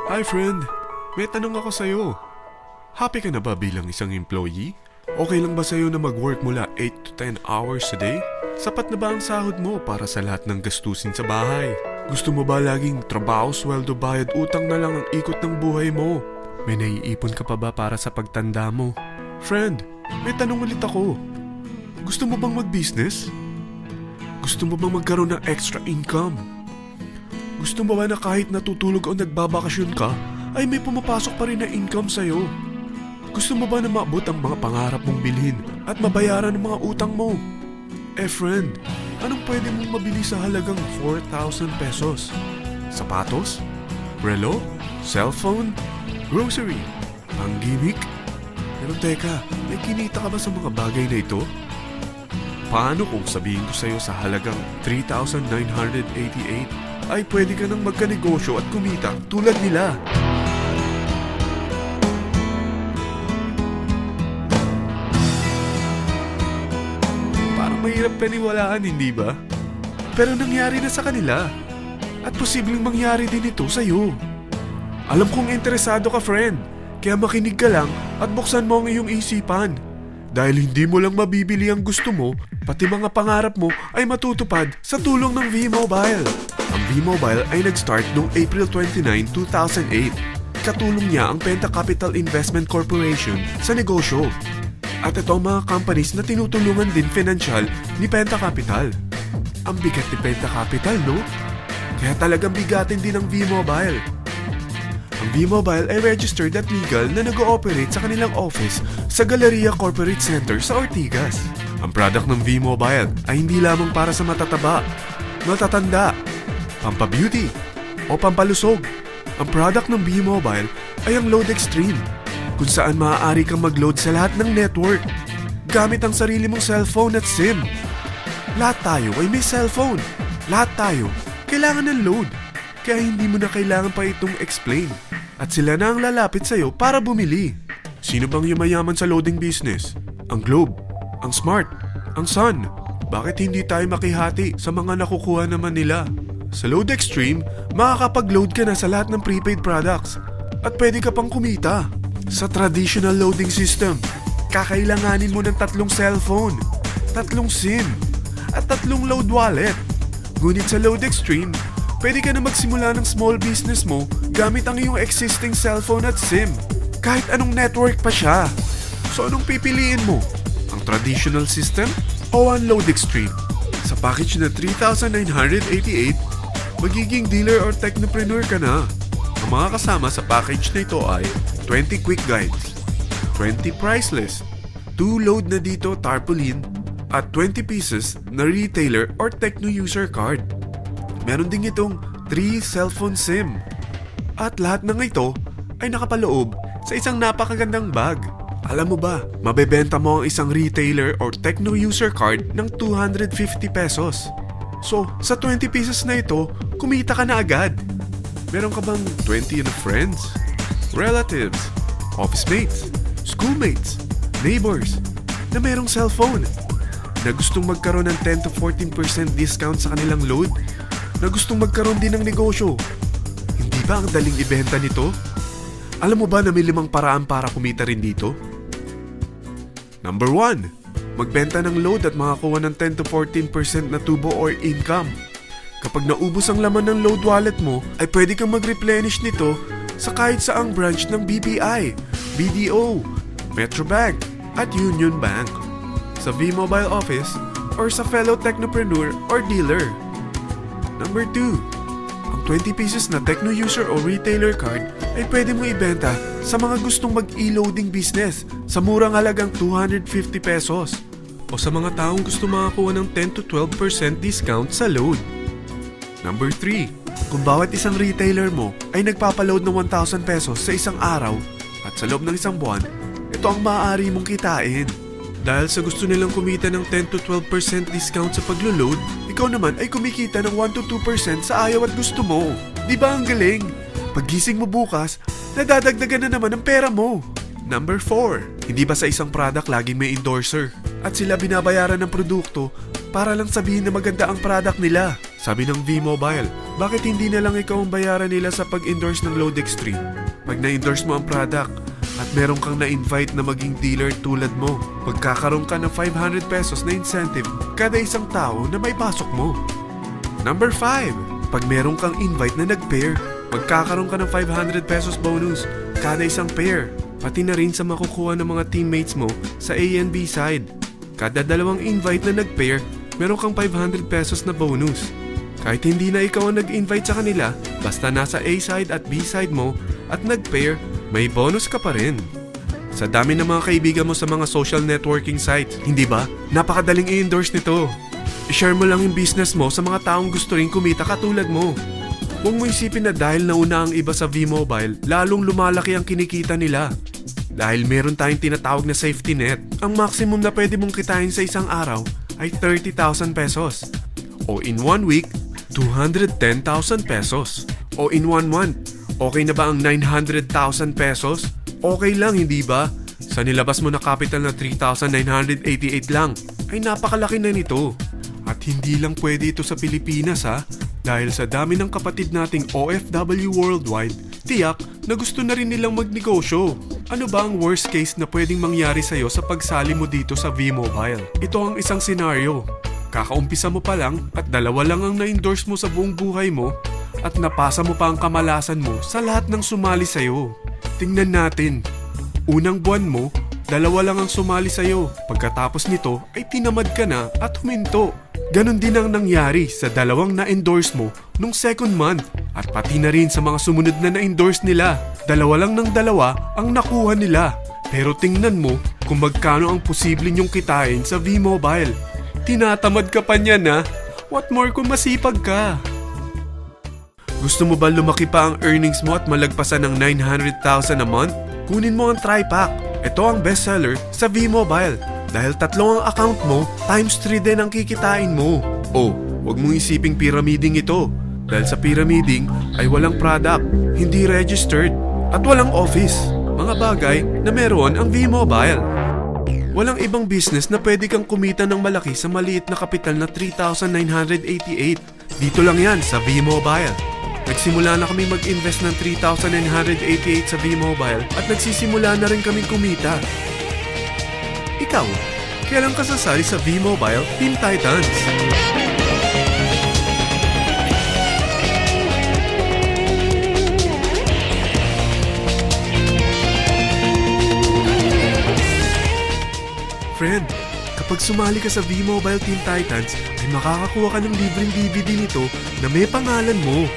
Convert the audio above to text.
Hi friend, may tanong ako sa'yo. Happy ka na ba bilang isang employee? Okay lang ba sa'yo na mag-work mula 8 to 10 hours a day? Sapat na ba ang sahod mo para sa lahat ng gastusin sa bahay? Gusto mo ba laging trabaho, sweldo, bayad, utang na lang ang ikot ng buhay mo? May naiipon ka pa ba para sa pagtanda mo? Friend, may tanong ulit ako. Gusto mo bang mag-business? Gusto mo bang magkaroon ng extra income? Gusto mo ba na kahit natutulog o nagbabakasyon ka, ay may pumapasok pa rin na income sa'yo? Gusto mo ba na maabot ang mga pangarap mong bilhin at mabayaran ang mga utang mo? Friend, anong pwede mong mabili sa halagang 4,000 pesos? Sapatos? Relo? Cellphone? Grocery? Ang gimmick? Pero teka, may kinita ka ba sa mga bagay na ito? Paano kung sabihin ko sa'yo sa halagang 3,988 ay pwede ka nang magkanegosyo at kumita tulad nila? Parang mahirap paniwalaan, hindi ba? Pero nangyari na sa kanila. At posibleng mangyari din ito sa'yo. Alam kong interesado ka, friend. Kaya makinig ka lang at buksan mo ang iyong isipan. Dahil hindi mo lang mabibili ang gusto mo, pati mga pangarap mo ay matutupad sa tulong ng V-Mobile. Ang V-Mobile ay nag-start noong April 29, 2008. Katulong niya ang Penta Capital Investment Corporation sa negosyo. At ito ang mga companies na tinutulungan din financial ni Penta Capital. Ang bigat ni Penta Capital, no? Kaya talagang bigatin din ang V-Mobile. Ang V-Mobile ay registered at legal na nag-ooperate sa kanilang office sa Galleria Corporate Center sa Ortigas. Ang product ng V-Mobile ay hindi lamang para sa matataba, matatanda, pampabeauty, o pampalusog. Ang product ng V-Mobile ay ang Load Extreme, kung saan maaari kang mag-load sa lahat ng network gamit ang sarili mong cellphone at SIM. Lahat tayo ay may cellphone. Lahat tayo kailangan ng load. Kaya hindi mo na kailangan pa itong explain. At sila na ang lalapit sa'yo para bumili. Sino bang yumayaman sa loading business? Ang Globe, ang Smart, ang Sun. Bakit hindi tayo makihati sa mga nakukuha naman nila? Sa Load Extreme, makakapag-load ka na sa lahat ng prepaid products. At pwede ka pang kumita. Sa traditional loading system, kakailanganin mo ng 3 cellphone, 3 SIM, at 3 load wallet. Ngunit sa Load Extreme, pwede ka na magsimula ng small business mo gamit ang iyong existing cellphone at SIM. Kahit anong network pa siya. So anong pipiliin mo? Ang traditional system o ang Load Extreme? Sa package na 3,988, magiging dealer or technopreneur ka na. Ang mga kasama sa package na ito ay 20 quick guides, 20 price list, 2 load na dito tarpaulin, at 20 pieces na retailer or techno user card. Meron din itong 3 cellphone SIM. At lahat ng ito ay nakapaloob sa isang napakagandang bag. Alam mo ba, mabebenta mo ang isang retailer or techno user card ng 250 pesos. So, sa 20 pieces na ito, kumita ka na agad. Meron ka bang 20 na friends, relatives, office mates, schoolmates, neighbors na merong cellphone, na gustong magkaroon ng 10 to 14% discount sa kanilang load, na gustong magkaroon din ng negosyo? Hindi ba ang daling ibenta nito? Alam mo ba na may 5 paraan para kumita rin dito? Number 1, magbenta ng load at makakuha ng 10 to 14% na tubo or income. Kapag naubos ang laman ng load wallet mo, ay pwede kang mag-replenish nito sa kahit saang branch ng BPI, BDO, Metrobank, at Union Bank, sa V-Mobile office, or sa fellow technopreneur or dealer. Number 2, ang 20 pieces na techno user o retailer card ay pwede mo ibenta sa mga gustong mag-e-loading business sa murang halagang 250 pesos o sa mga taong gusto makakuha ng 10 to 12% discount sa load. Number 3, kung bawat isang retailer mo ay nagpapaload ng 1,000 pesos sa isang araw at sa loob ng isang buwan, ito ang maaari mong kitain. Dahil sa gusto nilang kumita ng 10 to 12% discount sa paglo-load, ikaw naman ay kumikita ng 1 to 2% sa ayaw at gusto mo. Di ba ang galing? Paggising mo bukas, nadadagdagan na naman ang pera mo. Number 4, hindi ba sa isang product laging may endorser? At sila binabayaran ng produkto para lang sabihin na maganda ang product nila. Sabi ng V-Mobile, Bakit hindi na lang ikaw ang bayaran nila sa pag-endorse ng Lode Extreme? Pag na-endorse mo ang product at meron kang na-invite na maging dealer tulad mo, magkakaroon ka ng 500 pesos na incentive kada isang tao na may pasok mo. Number 5. Pag meron kang invite na nag-pair, magkakaroon ka ng 500 pesos bonus kada isang pair. Pati na rin sa makukuha ng mga teammates mo sa A and B side. Kada dalawang invite na nag-pair, meron kang 500 pesos na bonus. Kahit hindi na ikaw ang nag-invite sa kanila, basta nasa A side at B side mo at nag-pair, may bonus ka pa rin. Sa dami ng mga kaibigan mo sa mga social networking sites, hindi ba? Napakadaling i-endorse nito. I-share mo lang yung business mo sa mga taong gusto rin kumita katulad mo. Huwag mo isipin na dahil nauna ang iba sa V-Mobile, lalong lumalaki ang kinikita nila. Dahil meron tayong tinatawag na safety net, ang maximum na pwede mong kitain sa isang araw ay 30,000 pesos. O in 1 week, 210,000 pesos. O in 1 month, okay na ba ang 900,000 pesos? Okay lang, hindi ba? Sa nilabas mo na capital na 3,988 lang, ay napakalaki na nito. At hindi lang pwede ito sa Pilipinas ha, dahil sa dami ng kapatid nating OFW worldwide, tiyak na gusto na rin nilang magnegosyo. Ano ba ang worst case na pwedeng mangyari sa'yo sa pagsali mo dito sa V-Mobile? Ito ang isang senaryo. Kakaumpisa mo pa lang at dalawa lang ang na-endorse mo sa buong buhay mo at napasa mo pa ang kamalasan mo sa lahat ng sumali sa'yo. Tingnan natin. Unang buwan mo, dalawa lang ang sumali sa'yo. Pagkatapos nito ay tinamad ka na at huminto. Ganon din ang nangyari sa dalawang na-endorse mo nung second month at pati na rin sa mga sumunod na na-endorse nila. Dalawa lang ng dalawa ang nakuha nila. Pero tingnan mo kung magkano ang posible nyong kitain sa V-Mobile. Tinatamad ka pa niyan ha? What more kung masipag ka? Gusto mo ba lumaki pa ang earnings mo at malagpasan ng 900,000 a month? Kunin mo ang TriPack. Ito ang bestseller sa V-Mobile. Dahil 3 ang account mo, times 3 din ang kikitain mo. Oh, wag mong isiping pyramiding ito. Dahil sa pyramiding ay walang product, hindi registered, at walang office. Mga bagay na meron ang V-Mobile. Walang ibang business na pwede kang kumita ng malaki sa maliit na kapital na 3,988. Dito lang yan sa V-Mobile. Nagsimula na kami mag-invest ng 3,988 sa V-Mobile at nagsisimula na rin kaming kumita. Ikaw, kailan ka sasali sa V-Mobile Team Titans? Friend, kapag sumali ka sa V-Mobile Team Titans, ay makakakuha ka ng libreng DVD nito na may pangalan mo.